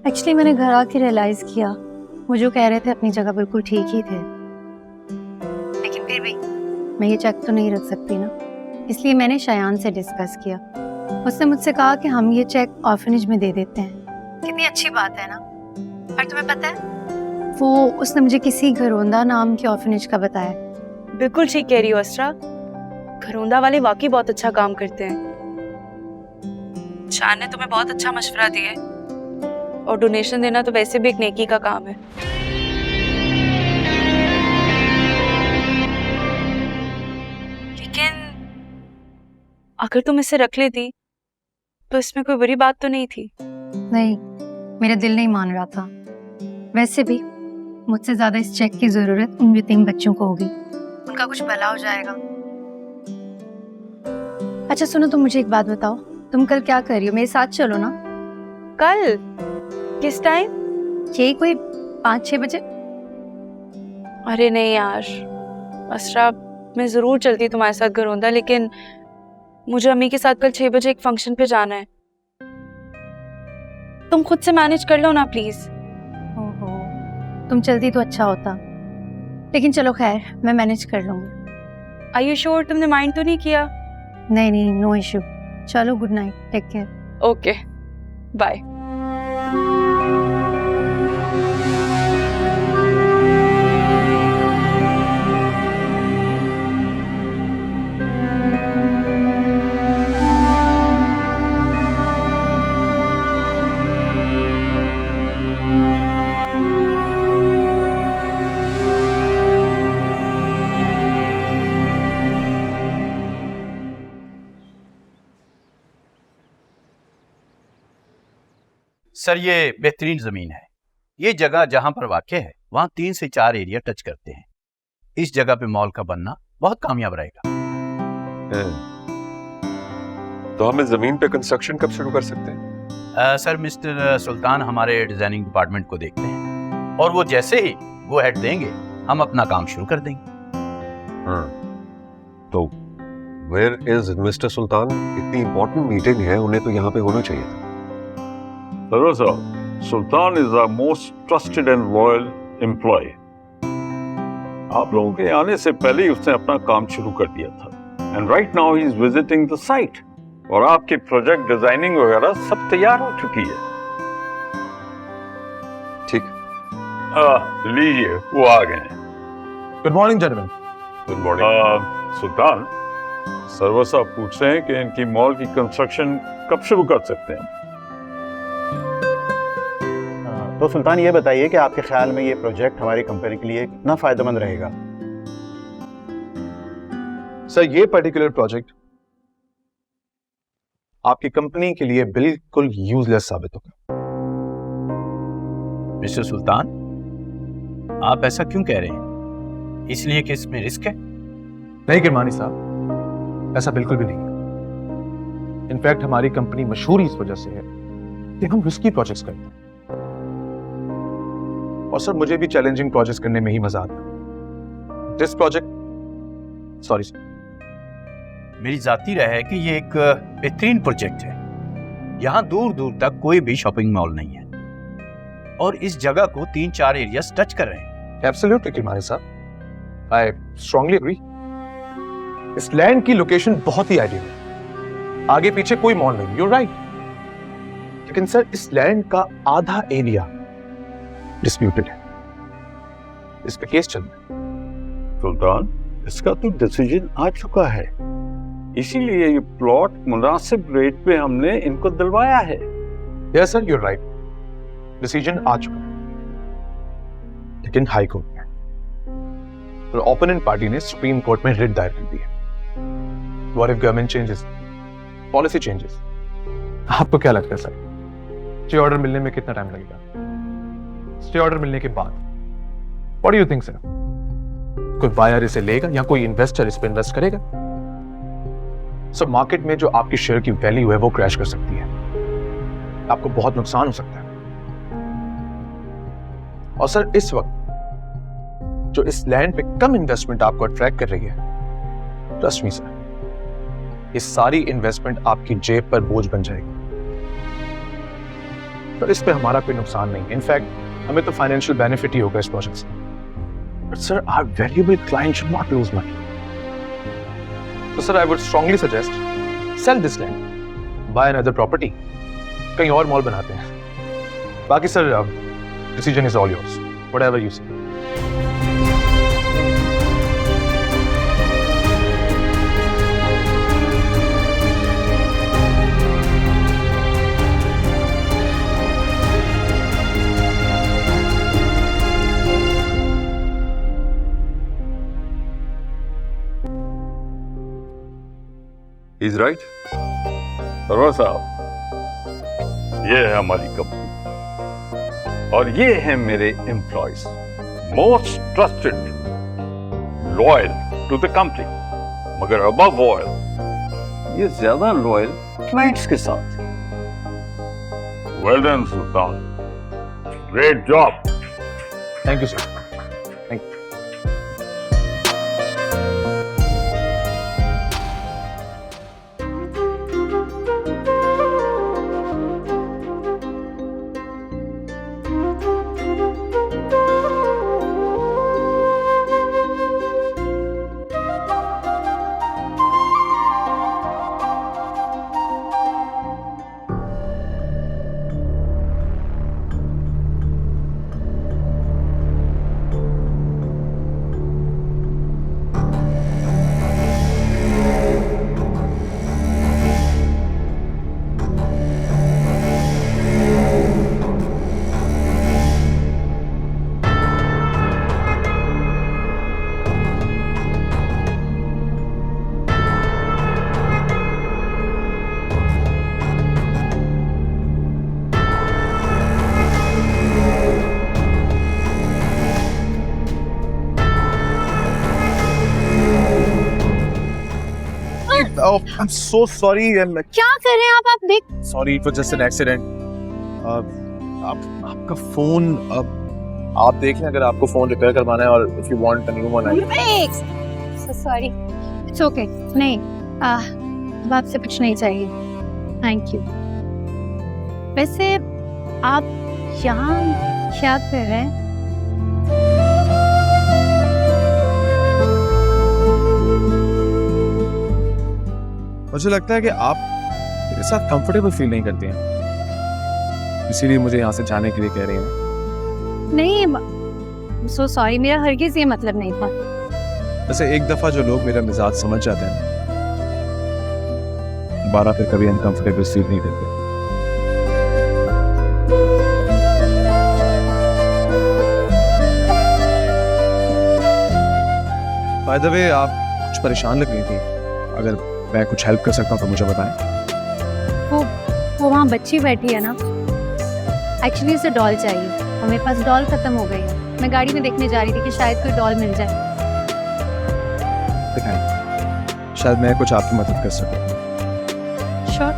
Actually मैंने घर आके रियलाइज किया वो जो कह रहे थे अपनी जगह बिल्कुल ठीक ही थे, लेकिन फिर भी मैं ये चेक तो नहीं रख सकती ना, इसलिए मैंने शयान से डिस्कस किया। उसने मुझसे कहा कि हम ये चेक ऑर्फनेज में दे देते हैं। कितनी अच्छी बात है ना। और तुम्हें पता है वो उसने मुझे किसी घरोंदा नाम के ऑर्फनेज का बताया। बिल्कुल ठीक कह रही हो अस्रा, घरोंदा वाले वाकई बहुत अच्छा काम करते हैं। शान ने तुम्हें बहुत अच्छा मशवरा दिया है, और डोनेशन देना तो वैसे भी एक नेकी का काम है। लेकिन अगर तुम इसे रख लेती तो इसमें कोई बुरी बात तो नहीं थी। नहीं, मेरा दिल नहीं मान रहा था। वैसे भी मुझसे ज्यादा इस चेक की जरूरत उन यतीम बच्चों को होगी, उनका कुछ भला हो जाएगा। अच्छा सुनो, तुम मुझे एक बात बताओ, तुम कल क्या कर रही हो? मेरे साथ चलो ना। कल किस टाइम? यही कोई 5-6 बजे। अरे नहीं यार अस्रा, मैं जरूर चलती तुम्हारे साथ घरोंदा, लेकिन मुझे अम्मी के साथ कल 6 बजे एक फंक्शन पे जाना है। तुम खुद से मैनेज कर लो ना प्लीज। ओहो, तुम चलती तो अच्छा होता, लेकिन चलो खैर, मैं मैनेज कर लूंगी। Are you sure? तुमने माइंड तो नहीं किया? नहीं नहीं, नो इशू। चलो, good night, take care. Okay, bye. Sir ये बेहतरीन ज़मीन है। ये जगह जहां पर वाक़ है वहां 3 से 4 एरिया टच करते हैं। इस जगह पे मॉल का बनना बहुत कामयाब रहेगा। तो हम इस जमीन पे कंस्ट्रक्शन कब शुरू कर सकते हैं? सर मिस्टर सुल्तान हमारे डिजाइनिंग डिपार्टमेंट को देखते हैं, और वो जैसे ही गो हेड देंगे हम अपना काम शुरू कर देंगे। तो वेयर इज मिस्टर सुल्तान? इतनी इंपॉर्टेंट मीटिंग है, उन्हें तो यहाँ पे होना चाहिए था। सुल्तान is our most trusted and loyal employee. आप लोगों के आने से पहले ही उसने अपना काम शुरू कर दिया था, and right now he is visiting the site, और आपकी प्रोजेक्ट डिजाइनिंग वगैरह सब तैयार हो चुकी है। ठीक, लीजिए वो आ गए हैं। Good morning gentleman. Good morning. Sultan, Sarwar साहब पूछ रहे हैं कि इनकी मॉल की कंस्ट्रक्शन कब शुरू कर सकते हैं। तो सुल्तान ये बताइए कि आपके ख्याल में ये प्रोजेक्ट हमारी कंपनी के लिए कितना फायदेमंद रहेगा? सर ये पर्टिकुलर प्रोजेक्ट आपकी कंपनी के लिए बिल्कुल यूजलेस साबित होगा। मिस्टर सुल्तान, आप ऐसा क्यों कह रहे हैं? इसलिए कि इसमें रिस्क है? नहीं किरमानी साहब, ऐसा बिल्कुल भी नहीं। इनफैक्ट हमारी कंपनी मशहूर इस वजह से है कि हम रिस्की प्रोजेक्ट्स करते हैं, और सर मुझे भी चैलेंजिंग प्रोजेक्ट्स करने में ही मजा आता है। दिस प्रोजेक्ट, सॉरी सर, मेरी जाती राय है कि ये एक बेहतरीन प्रोजेक्ट है। यहाँ दूर दूर तक कोई भी शॉपिंग मॉल नहीं है, और इस जगह को 3-4 एरियाज टच कर रहे हैं। एब्सोल्युटली किरमानी साहब, आई स्ट्रांगली एग्री। इस लैंड की लोकेशन बहुत ही आइडियल है, आगे पीछे कोई मॉल नहीं, यू राइट। लेकिन सर इस लैंड का आधा एरिया डिस्प्यूटेड है, इस पे केस चल रहा है। सुल्तान, इसका तो डिसीजन आ चुका है, इसीलिए ये प्लॉट मुनासिब रेट पे हमने इनको दिलवाया है। Yes sir, you right, decision आ चुका है, लेकिन हाई कोर्ट में, और ओपोनेंट पार्टी ने सुप्रीम कोर्ट में रिट दायर कर दी है। What if government changes, policy changes? आपको क्या लगता है सर, स्टे ऑर्डर मिलने में कितना टाइम लगेगा? स्टे ऑर्डर मिलने के बाद what do you think sir, कोई बायर इसे लेगा या कोई इन्वेस्टर इस पे इन्वेस्ट करेगा? सर मार्केट में जो आपकी शेयर की वैल्यू है वो क्रैश कर सकती है, आपको बहुत नुकसान हो सकता है। और सर इस वक्त जो इस लैंड पे कम इन्वेस्टमेंट आपको अट्रैक्ट कर रही है, ट्रस्ट मी सर, ये सारी इन्वेस्टमेंट आपकी जेब पर बोझ बन जाएगी। पर इस पे हमारा कोई नुकसान नहीं है। इनफैक्ट हमें तो फाइनेंशियल बेनिफिट ही होगा इस प्रोजेक्ट से। But sir, our valuable client should not lose money. तो sir, I would strongly suggest sell this land, buy another property, कहीं और मॉल बनाते हैं। बाकी sir, decision is all yours, whatever you say. He's right. Server साहब, ये है हमारी कंपनी और ये है मेरे employees, most trusted, loyal to the company, मगर अबव ऑल ये ज्यादा लॉयल क्लाइंट्स के साथ। Well done Sultan, great job. Thank you sir. Thank you. Oh, I'm so sorry. क्या कर रहे हैं आप देख। Sorry, it was just an accident. आपका फोन आप देख लें, अगर आपको फोन रिपेयर करवाना है, और if you want a new one, So sorry. It's okay. नहीं, अब आपसे कुछ नहीं चाहिए। Thank you. वैसे आप यहाँ क्या कर रहे हैं? मुझे लगता है कि आप मेरे साथ कंफर्टेबल फील नहीं करती हैं, इसीलिए मुझे यहाँ से जाने के लिए कह रही हैं। नहीं, सो सॉरी, मेरा हरगिज़ ये मतलब नहीं था। वैसे एक दफा जो लोग मेरा मिजाज समझ जाते हैं, दोबारा फिर कभी अनकंफर्टेबल फील नहीं करते। बाय द वे, आप कुछ परेशान लग रही थी, अगर मैं कुछ हेल्प कर सकता हूँ तो मुझे बताएं। वो वहाँ बच्ची बैठी है ना, एक्चुअली उसे डॉल चाहिए और मेरे पास डॉल खत्म हो गई है। मैं गाड़ी में देखने जा रही थी कि शायद कोई डॉल मिल जाए। दिखाएं, शायद मैं कुछ आपकी मदद कर सकूँ। श्योर।